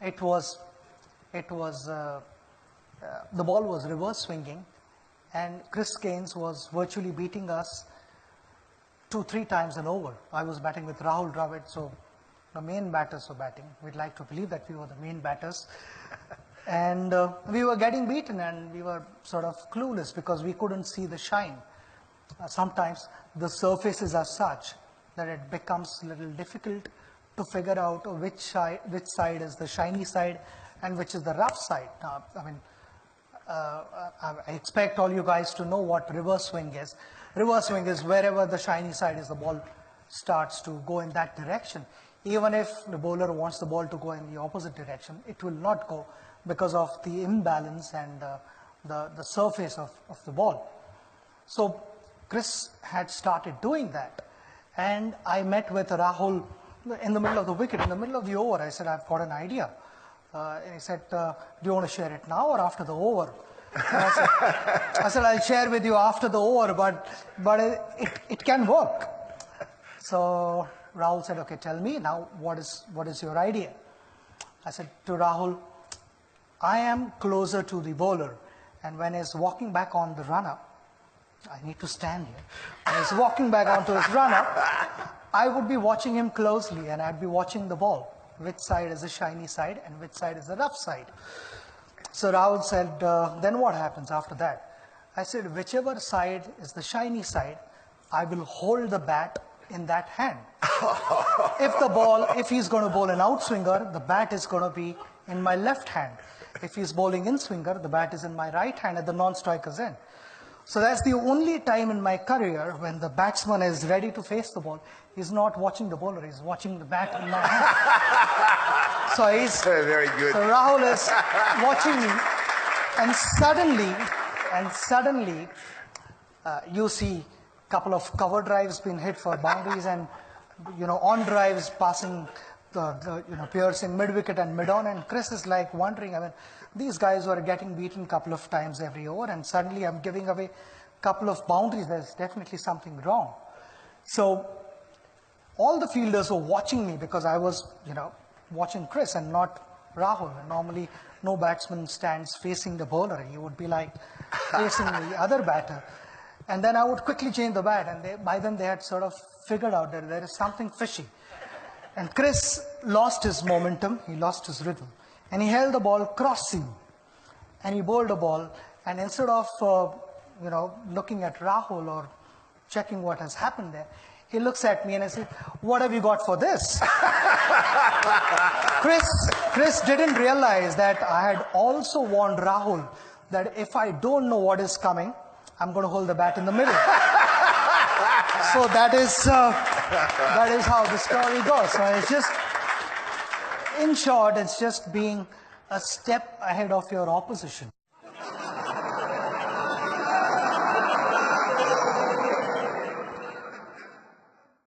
it was, the ball was reverse swinging, and Chris Gaines was virtually beating us 2-3 times an over. I was batting with Rahul Dravid, so the main batters were batting. We'd like to believe that we were the main batters. And we were getting beaten, and we were sort of clueless because we couldn't see the shine. Sometimes the surfaces are such that it becomes a little difficult to figure out which side is the shiny side and which is the rough side. I expect all you guys to know what reverse swing is. Reverse swing is wherever the shiny side is, the ball starts to go in that direction. Even if the bowler wants the ball to go in the opposite direction, it will not go because of the imbalance and the surface of the ball. So Chris had started doing that, and I met with Rahul in the middle of the wicket, in the middle of the over. I said, I've got an idea. He said, do you want to share it now or after the over? I said, I'll share with you after the over, but it can work. So Rahul said, okay, tell me now, what is your idea? I said to Rahul, I am closer to the bowler, and when he's walking back on the run-up, I need to stand here. When he's walking back onto his run-up, I would be watching him closely, and I'd be watching the ball. Which side is the shiny side and which side is the rough side? So Rahul said, then what happens after that? I said, whichever side is the shiny side, I will hold the bat in that hand. If he's going to bowl an outswinger, the bat is going to be in my left hand. If he's bowling in swinger, the bat is in my right hand at the non-striker's end. So that's the only time in my career when the batsman is ready to face the ball. He's not watching the bowler, he's watching the bat in my hand. So he's very good. So Rahul is watching me, and suddenly, you see a couple of cover drives being hit for boundaries, and on drives passing piercing mid-wicket and mid-on, and Chris is like wondering, these guys were getting beaten a couple of times every over, and suddenly I'm giving away a couple of boundaries. There's definitely something wrong. So all the fielders were watching me because I was, watching Chris and not Rahul. And normally, no batsman stands facing the bowler. He would be like facing the other batter. And then I would quickly change the bat, and by then they had sort of figured out that there is something fishy. And Chris lost his momentum, he lost his rhythm. And he held the ball crossing, and he bowled a ball, and instead of, looking at Rahul or checking what has happened there, he looks at me and I said, what have you got for this? Chris didn't realize that I had also warned Rahul that if I don't know what is coming, I'm going to hold the bat in the middle. So that is how the story goes. So it's just, in short, it's just being a step ahead of your opposition.